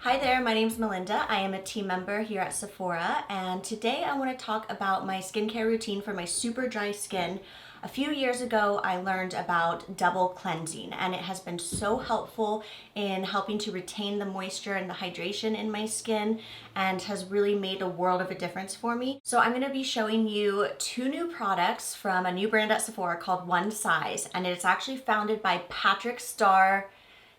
Hi there, my name's Melinda. I am a team member here at Sephora, and today I want to talk about my skincare routine for my super dry skin. A few years ago, I learned about double cleansing, and it has been so helpful in helping to retain the moisture and the hydration in my skin, and has really made a world of a difference for me. So I'm going to be showing you two new products from a new brand at Sephora called One Size, and it's actually founded by Patrick Starrr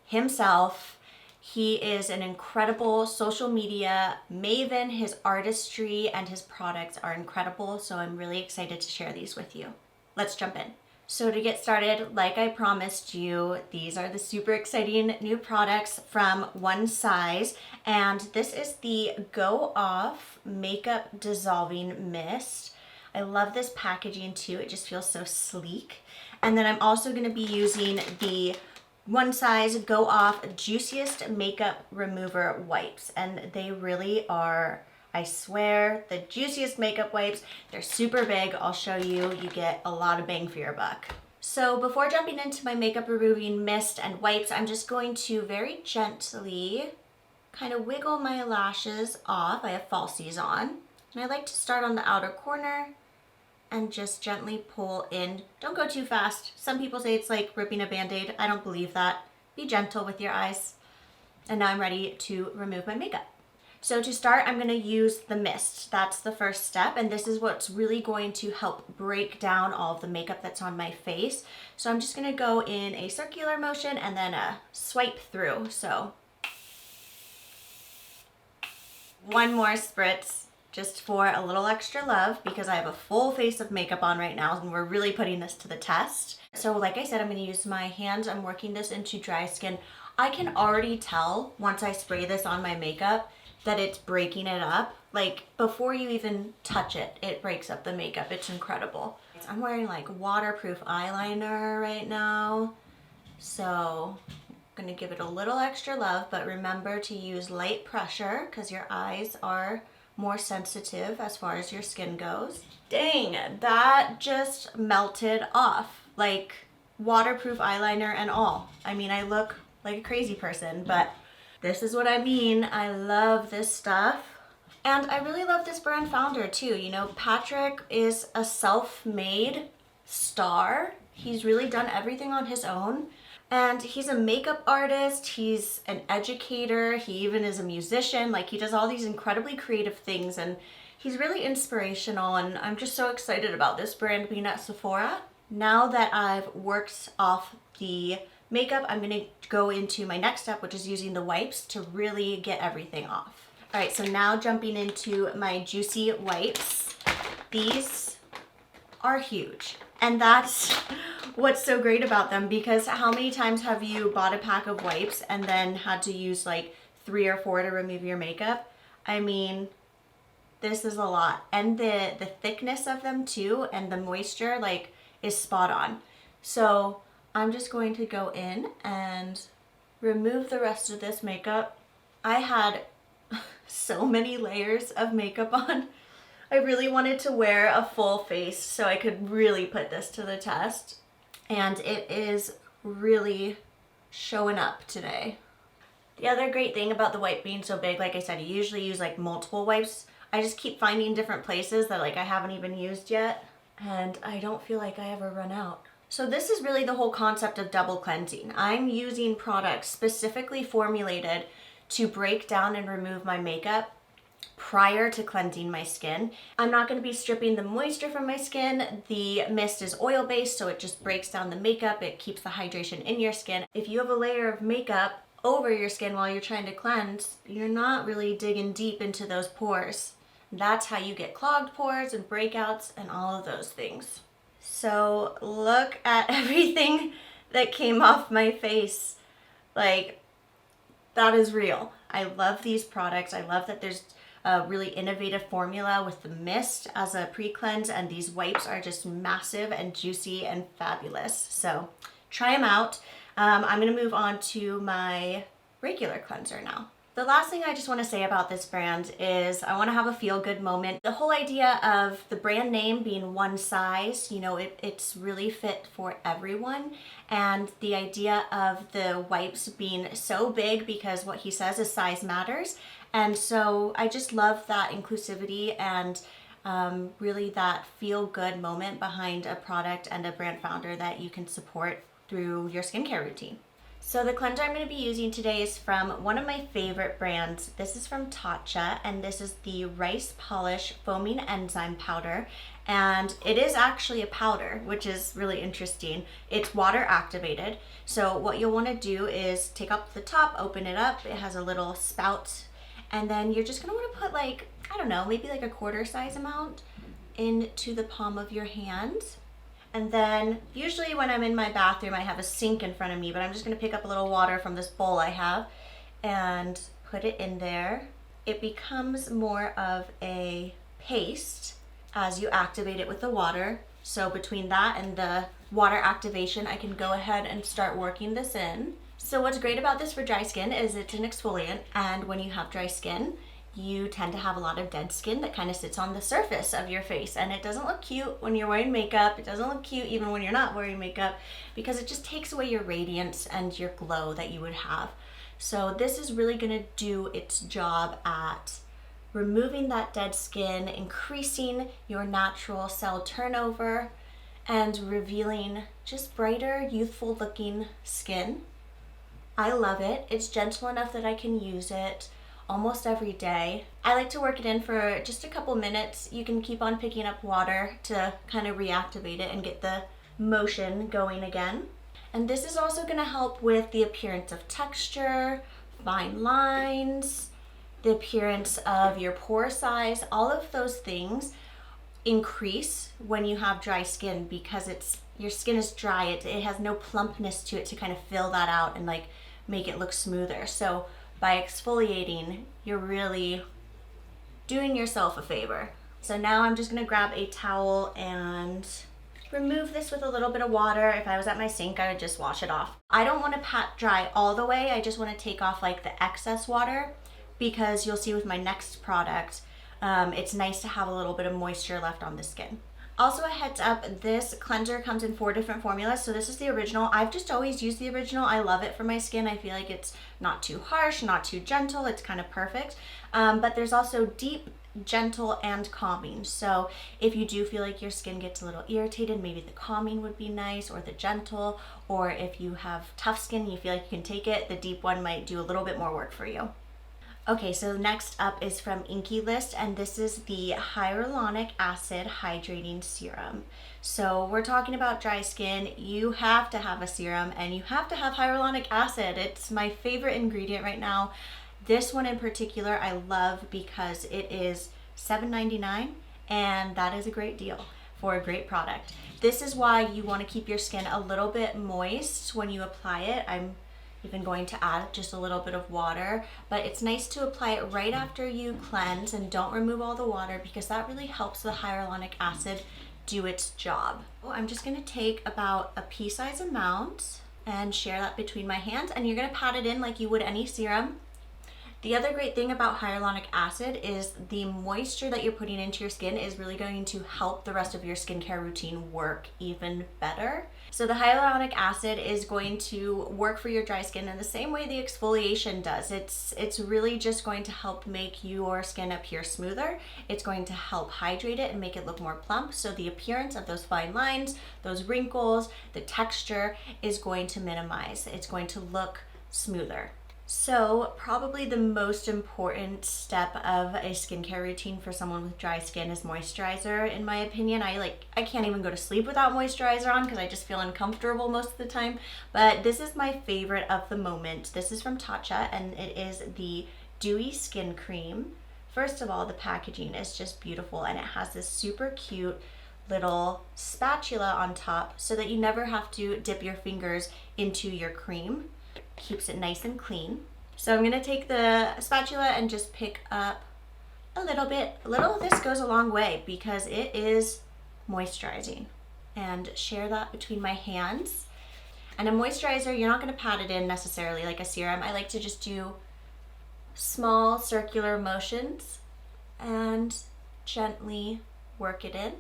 himself. He is an incredible social media maven. His artistry and his products are incredible, so I'm really excited to share these with you. Let's jump in. So to get started, like I promised you, these are the super exciting new products from One Size, and this is the Go Off Makeup Dissolving Mist. I love this packaging too. It just feels so sleek. And then I'm also going to be using the One Size Go Off Juiciest Makeup Remover Wipes, and they really are, I swear, the juiciest makeup wipes. They're super big. I'll show you. You get a lot of bang for your buck. So before jumping into my makeup removing mist and wipes, I'm just going to very gently kind of wiggle my lashes off. I have falsies on, and I like to start on the outer corner and just gently pull in. Don't go too fast. Some people say it's like ripping a Band-Aid. I don't believe that. Be gentle with your eyes. And now I'm ready to remove my makeup. So to start, I'm gonna use the mist. That's the first step, and this is what's really going to help break down all of the makeup that's on my face. So I'm just gonna go in a circular motion and then a swipe through. So one more spritz, just for a little extra love, because I have a full face of makeup on right now and we're really putting this to the test. So like I said, I'm going to use my hands. I'm working this into dry skin. I can already tell once I spray this on my makeup that it's breaking it up. Like before you even touch it, it breaks up the makeup. It's incredible. I'm wearing like waterproof eyeliner right now, so I'm going to give it a little extra love, but remember to use light pressure because your eyes are more sensitive as far as your skin goes. Dang, that just melted off, like waterproof eyeliner and all. I mean, I look like a crazy person, but this is what I mean. I love this stuff. And I really love this brand founder too. You know, Patrick is a self-made star. He's really done everything on his own. And he's a makeup artist, he's an educator, he even is a musician. Like, he does all these incredibly creative things, and he's really inspirational, and I'm just so excited about this brand being at Sephora. Now that I've worked off the makeup, I'm gonna go into my next step, which is using the wipes to really get everything off. All right, so now jumping into my juicy wipes. These are huge. And that's what's so great about them, because how many times have you bought a pack of wipes and then had to use like 3 or 4 to remove your makeup? I mean, this is a lot. And the thickness of them too, and the moisture like is spot on. So I'm just going to go in and remove the rest of this makeup. I had so many layers of makeup on. I really wanted to wear a full face so I could really put this to the test, and it is really showing up today. The other great thing about the wipe being so big, like I said, you usually use like multiple wipes. I just keep finding different places that like I haven't even used yet, and I don't feel like I ever run out. So this is really the whole concept of double cleansing. I'm using products specifically formulated to break down and remove my makeup prior to cleansing my skin. I'm not going to be stripping the moisture from my skin. The mist is oil-based, so it just breaks down the makeup. It keeps the hydration in your skin. If you have a layer of makeup over your skin while you're trying to cleanse, you're not really digging deep into those pores. That's how you get clogged pores and breakouts and all of those things. So look at everything that came off my face. Like, that is real. I love these products. I love that there's a really innovative formula with the mist as a pre-cleanse, and these wipes are just massive and juicy and fabulous. So try them out. I'm gonna move on to my regular cleanser now. The The last thing I just want to say about this brand is I want to have a feel-good moment. The whole idea of the brand name being one size, you know, it's really fit for everyone. And the idea of the wipes being so big because what he says is size matters. And so I just love that inclusivity and really that feel-good moment behind a product and a brand founder that you can support through your skincare routine. So the cleanser I'm going to be using today is from one of my favorite brands. This is from TATCHA, and this is the Rice Polish Foaming Enzyme Powder. And it is actually a powder, which is really interesting. It's water activated. So what you'll want to do is take up the top, open it up. It has a little spout. And then you're just going to want to put like, I don't know, maybe like a quarter size amount into the palm of your hand. And then usually when I'm in my bathroom, I have a sink in front of me, but I'm just going to pick up a little water from this bowl I have and put it in there. It becomes more of a paste as you activate it with the water. So between that and the water activation, I can go ahead and start working this in. So what's great about this for dry skin is it's an exfoliant, and when you have dry skin, you tend to have a lot of dead skin that kind of sits on the surface of your face, and it doesn't look cute when you're wearing makeup. It doesn't look cute even when you're not wearing makeup because it just takes away your radiance and your glow that you would have. So this is really going to do its job at removing that dead skin, increasing your natural cell turnover, and revealing just brighter, youthful looking skin. I love it. It's gentle enough that I can use it almost every day. I like to work it in for just a couple minutes. You can keep on picking up water to kind of reactivate it and get the motion going again. And this is also going to help with the appearance of texture, fine lines, the appearance of your pore size. All of those things increase when you have dry skin because your skin is dry. It has no plumpness to it to kind of fill that out and like make it look smoother. So by exfoliating, you're really doing yourself a favor. So now I'm just gonna grab a towel and remove this with a little bit of water. If I was at my sink, I would just wash it off. I don't wanna pat dry all the way. I just wanna take off like the excess water because you'll see with my next product, it's nice to have a little bit of moisture left on the skin. Also a heads up, this cleanser comes in 4 different formulas. So this is the original. I've just always used the original. I love it for my skin. I feel like it's not too harsh, not too gentle. It's kind of perfect. But there's also deep, gentle, and calming. So if you do feel like your skin gets a little irritated, maybe the calming would be nice, or the gentle, or if you have tough skin and you feel like you can take it, the deep one might do a little bit more work for you. Okay, so next up is from INKEY, and this is the Hyaluronic Acid Hydrating Serum. So we're talking about dry skin. You have to have a serum and you have to have hyaluronic acid. It's my favorite ingredient right now. This one in particular I love because it is $7.99, and that is a great deal for a great product. This is why you want to keep your skin a little bit moist when you apply it. I'm even going to add just a little bit of water, but it's nice to apply it right after you cleanse, and don't remove all the water because that really helps the hyaluronic acid do its job. I'm just going to take about a pea-sized amount and share that between my hands, and you're going to pat it in like you would any serum. The other great thing about hyaluronic acid is the moisture that you're putting into your skin is really going to help the rest of your skincare routine work even better. So the hyaluronic acid is going to work for your dry skin in the same way the exfoliation does. It's really just going to help make your skin appear smoother. It's going to help hydrate it and make it look more plump. So the appearance of those fine lines, those wrinkles, the texture is going to minimize. It's going to look smoother. So probably the most important step of a skincare routine for someone with dry skin is moisturizer, in my opinion. I can't even go to sleep without moisturizer on because I just feel uncomfortable most of the time. But this is my favorite of the moment. This is from TATCHA, and it is the Dewy Skin Cream. First of all, the packaging is just beautiful, and it has this super cute little spatula on top so that you never have to dip your fingers into your cream. Keeps it nice and clean. So I'm gonna take the spatula and just pick up a little bit. This goes a long way because it is moisturizing, and share that between my hands. And a moisturizer, you're not gonna pat it in necessarily like a serum. I like to just do small circular motions and gently work it in.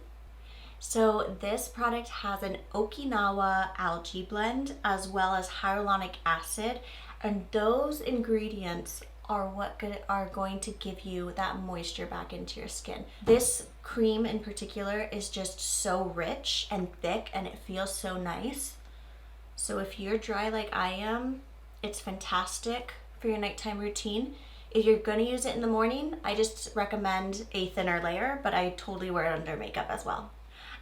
So this product has an Okinawa algae blend as well as hyaluronic acid, and those ingredients are what are going to give you that moisture back into your skin. This cream in particular is just so rich and thick, and it feels so nice. So if you're dry like I am, it's fantastic for your nighttime routine. If you're gonna use it in the morning, I just recommend a thinner layer, but I totally wear it under makeup as well.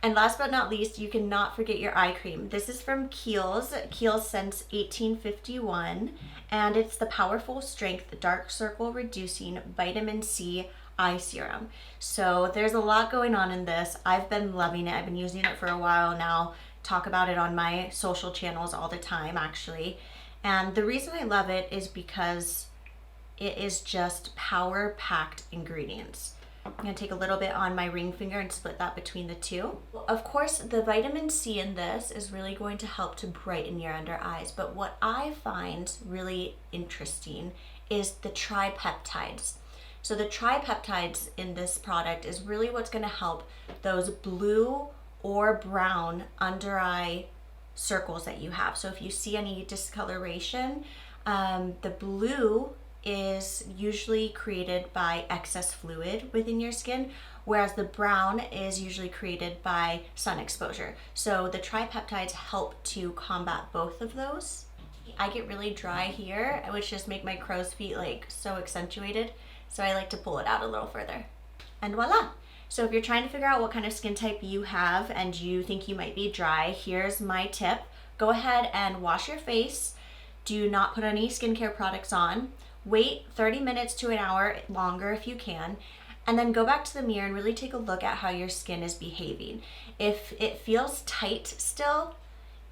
And last but not least, you cannot forget your eye cream. This is from KIEHL'S since 1851, and it's the Powerful Strength Dark Circle Reducing Vitamin C Eye Serum. So there's a lot going on in this. I've been loving it. I've been using it for a while now. Talk about it on my social channels all the time, actually. And the reason I love it is because it is just power-packed ingredients. I'm gonna take a little bit on my ring finger and split that between the two. Of course, the vitamin C in this is really going to help to brighten your under eyes, but what I find really interesting is the tripeptides. So the tripeptides in this product is really what's gonna help those blue or brown under eye circles that you have. So if you see any discoloration, the blue is usually created by excess fluid within your skin, whereas the brown is usually created by sun exposure. So the tripeptides help to combat both of those. I get really dry here, which just make my crow's feet like so accentuated. So I like to pull it out a little further. And voila. So if you're trying to figure out what kind of skin type you have and you think you might be dry, here's my tip. Go ahead and wash your face. Do not put any skincare products on. Wait 30 minutes to an hour longer if you can, and then go back to the mirror and really take a look at how your skin is behaving. If it feels tight still,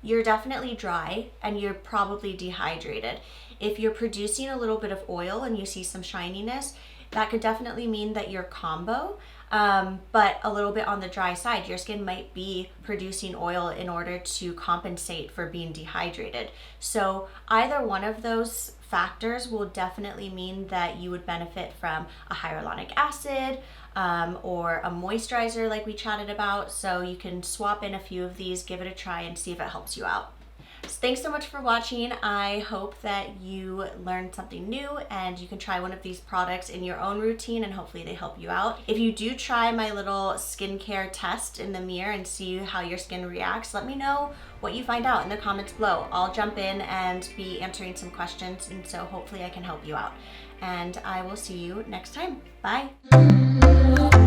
you're definitely dry and you're probably dehydrated. If you're producing a little bit of oil and you see some shininess, that could definitely mean that you're combo, but a little bit on the dry side. Your skin might be producing oil in order to compensate for being dehydrated. So either one of those factors will definitely mean that you would benefit from a hyaluronic acid or a moisturizer like we chatted about. So you can swap in a few of these, give it a try, and see if it helps you out. So thanks so much for watching. I hope that you learned something new and you can try one of these products in your own routine and hopefully they help you out. If you do try my little skincare test in the mirror and see how your skin reacts, let me know what you find out in the comments below. I'll jump in and be answering some questions, and so hopefully I can help you out. And I will see you next time. Bye.